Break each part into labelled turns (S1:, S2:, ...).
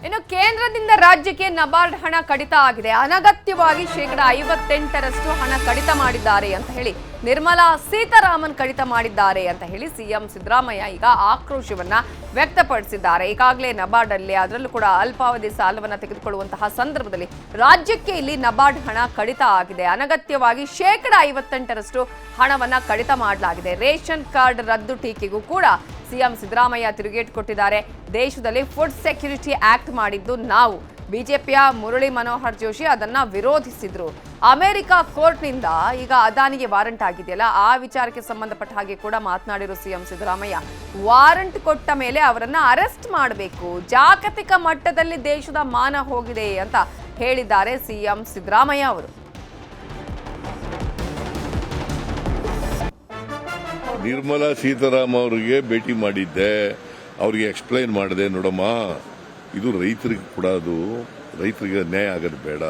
S1: ಇನ್ನು ಕೇಂದ್ರದಿಂದ ರಾಜ್ಯಕ್ಕೆ ನಬಾರ್ಡ್ ಹಣ ಕಡಿತ ಆಗಿದೆ. ಅನಗತ್ಯವಾಗಿ %58ರಷ್ಟು ಹಣ ಕಡಿತ ಮಾಡಿದ್ದಾರೆ ಅಂತ ಹೇಳಿ ನಿರ್ಮಲಾ ಸೀತಾರಾಮನ್ ಕಡಿತ ಮಾಡಿದ್ದಾರೆ ಅಂತ ಹೇಳಿ ಸಿಎಂ ಸಿದ್ದರಾಮಯ್ಯ ಈಗ ಆಕ್ರೋಶವನ್ನ ವ್ಯಕ್ತಪಡಿಸಿದ್ದಾರೆ. ಈಗಾಗಲೇ ನಬಾರ್ಡ್ ಅಲ್ಲಿ ಅದರಲ್ಲೂ ಕೂಡ ಅಲ್ಪಾವಧಿ ಸಾಲವನ್ನು ತೆಗೆದುಕೊಳ್ಳುವಂತಹ ಸಂದರ್ಭದಲ್ಲಿ ರಾಜ್ಯಕ್ಕೆ ಇಲ್ಲಿ ನಬಾರ್ಡ್ ಹಣ ಕಡಿತ ಆಗಿದೆ. ಅನಗತ್ಯವಾಗಿ %58ರಷ್ಟು ಹಣವನ್ನ ಕಡಿತ ಮಾಡಲಾಗಿದೆ. ರೇಷನ್ ಕಾರ್ಡ್ ರದ್ದು ಟೀಕೆಗೂ ಕೂಡ ಸಿಎಂ ಸಿದ್ದರಾಮಯ್ಯ ತಿರುಗೇಟು ಕೊಟ್ಟಿದ್ದಾರೆ. ದೇಶದಲ್ಲಿ ಫುಡ್ ಸೆಕ್ಯೂರಿಟಿ ಆಕ್ಟ್ ಮಾಡಿದ್ದು ನಾವು, ಬಿಜೆಪಿಯ ಮುರಳಿ ಮನೋಹರ್ ಜೋಶಿ ಅದನ್ನ ವಿರೋಧಿಸಿದ್ರು. ಅಮೆರಿಕ ಕೋರ್ಟ್ನಿಂದ ಈಗ ಅದಾನಿಗೆ ವಾರಂಟ್ ಆಗಿದೆಯಲ್ಲ, ಆ ವಿಚಾರಕ್ಕೆ ಸಂಬಂಧಪಟ್ಟ ಹಾಗೆ ಕೂಡ ಮಾತನಾಡಿರೋ ಸಿಎಂ ಸಿದ್ದರಾಮಯ್ಯ, ವಾರಂಟ್ ಕೊಟ್ಟ ಮೇಲೆ ಅವರನ್ನ ಅರೆಸ್ಟ್ ಮಾಡಬೇಕು, ಜಾಗತಿಕ ಮಟ್ಟದಲ್ಲಿ ದೇಶದ ಮಾನ ಹೋಗಿದೆ ಅಂತ ಹೇಳಿದ್ದಾರೆ ಸಿಎಂ ಸಿದ್ದರಾಮಯ್ಯ ಅವರು.
S2: ನಿರ್ಮಲಾ ಸೀತಾರಾಮನ್ ಅವರಿಗೆ ಭೇಟಿ ಮಾಡಿದ್ದೆ, ಅವರಿಗೆ ಎಕ್ಸ್ಪ್ಲೈನ್ ಮಾಡಿದೆ, ನೋಡಮ್ಮ ಇದು ರೈತರಿಗೆ ಕೊಡೋದು, ರೈತರಿಗೆ ಅನ್ಯಾಯ ಆಗೋದು ಬೇಡ,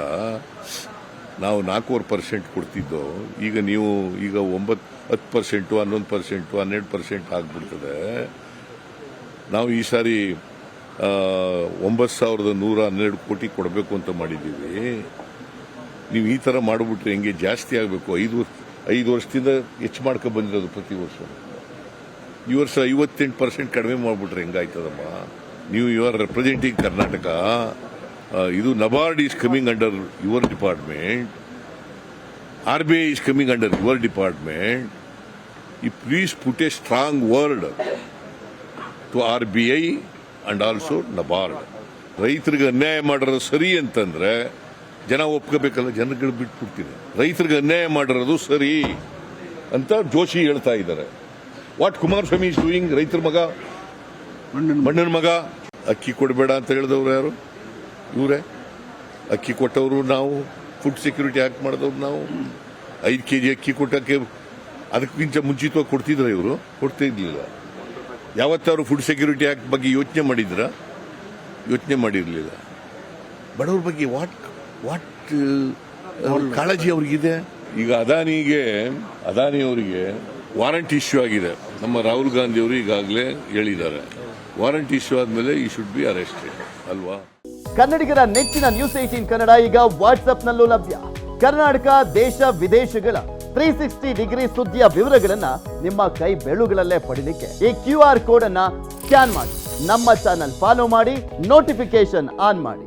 S2: ನಾವು 4% ಕೊಡ್ತಿದ್ದೋ, ಈಗ ನೀವು 10%, 11%, 12% ಆಗಿಬಿಡ್ತದೆ. ನಾವು ಈ ಸಾರಿ 9,112 ಕೋಟಿ ಕೊಡಬೇಕು ಅಂತ ಮಾಡಿದ್ದೀವಿ. ನೀವು ಈ ಥರ ಮಾಡಿಬಿಟ್ರೆ ಹೆಂಗೆ ಜಾಸ್ತಿ ಆಗಬೇಕು? 5 ವರ್ಷದಿಂದ ಹೆಚ್ಚು ಮಾಡ್ಕೊ ಬಂದಿರೋದು ಪ್ರತಿ ವರ್ಷ. ಈ ವರ್ಷ 58% ಕಡಿಮೆ ಮಾಡಿಬಿಟ್ರೆ ಹೆಂಗಾಯ್ತದಮ್ಮ? ನೀವು ಯು ಆರ್ ರೆಪ್ರೆಸೆಂಟಿಂಗ್ ಕರ್ನಾಟಕ. ಇದು NABARD is coming under your department, RBI is coming under your department. You please put a strong word to RBI and also NABARD. ರೈತರಿಗೆ ಅನ್ಯಾಯ ಮಾಡಿರೋದು ಸರಿ ಅಂತಂದ್ರೆ ಜನ ಒಪ್ಕೋಬೇಕಲ್ಲ, ಜನಗಳು ಬಿಟ್ಬಿಡ್ತೀನಿ. ರೈತರಿಗೆ ಅನ್ಯಾಯ ಮಾಡಿರೋದು ಸರಿ ಅಂತ ಜೋಶಿ ಹೇಳ್ತಾ ಇದ್ದಾರೆ. What Kumaraswamy is doing? ರೈತರ ಮಗ, ಮಣ್ಣನ ಮಗ. ಅಕ್ಕಿ ಕೊಡಬೇಡ ಅಂತ ಹೇಳಿದವ್ರು ಯಾರು? ಇವರೇ. ಅಕ್ಕಿ ಕೊಟ್ಟವರು ನಾವು, ಫುಡ್ ಸೆಕ್ಯೂರಿಟಿ ಆಕ್ಟ್ ಮಾಡಿದವ್ರು ನಾವು. 5 kg ಅಕ್ಕಿ ಕೊಟ್ಟಕ್ಕೆ ಅದಕ್ಕಿಂತ ಮುಂಚಿತವಾಗಿ ಕೊಡ್ತಿದ್ರ? ಇವರು ಕೊಡ್ತಾ ಇರ್ಲಿಲ್ಲ. ಯಾವತ್ತಾರು ಫುಡ್ ಸೆಕ್ಯೂರಿಟಿ ಆಕ್ಟ್ ಬಗ್ಗೆ ಯೋಚನೆ ಮಾಡಿದ್ರ? ಯೋಚನೆ ಮಾಡಿರ್ಲಿಲ್ಲ. ಬಡವ್ರ ಬಗ್ಗೆ ವಾಟ್ ಕಾಳಜಿ ಅವ್ರಿಗಿದೆ. ಈಗ ಅದಾನಿ ಅವರಿಗೆ ವಾರಂಟ್ ಇಶ್ಯೂ ಆಗಿದೆ. ನಮ್ಮ ರಾಹುಲ್ ಗಾಂಧಿ ಅವರು ಈಗಾಗಲೇ ಹೇಳಿದ್ದಾರೆ, ವಾರಂಟ್ ಇಶ್ಯೂ ಆದ್ಮೇಲೆ ಈ ಶುಡ್ ಬಿ ಅರೆಸ್ಟೆಡ್ ಅಲ್ವಾ?
S3: ಕನ್ನಡಿಗರ ನೆಚ್ಚಿನ ನ್ಯೂಸ್ 18 ಕನ್ನಡ ಈಗ ವಾಟ್ಸ್ಆಪ್ನಲ್ಲೂ ಲಭ್ಯ. ಕರ್ನಾಟಕ, ದೇಶ ವಿದೇಶಗಳ 360 ಡಿಗ್ರಿ ಸುದ್ದಿಯ ವಿವರಗಳನ್ನ ನಿಮ್ಮ ಕೈ ಬೆರಳುಗಳಲ್ಲೇ ಪಡಿಲಿಕ್ಕೆ ಈ QR ಕೋಡ್ ಅನ್ನ ಸ್ಕ್ಯಾನ್ ಮಾಡಿ, ನಮ್ಮ ಚಾನಲ್ ಫಾಲೋ ಮಾಡಿ, ನೋಟಿಫಿಕೇಶನ್ ಆನ್ ಮಾಡಿ.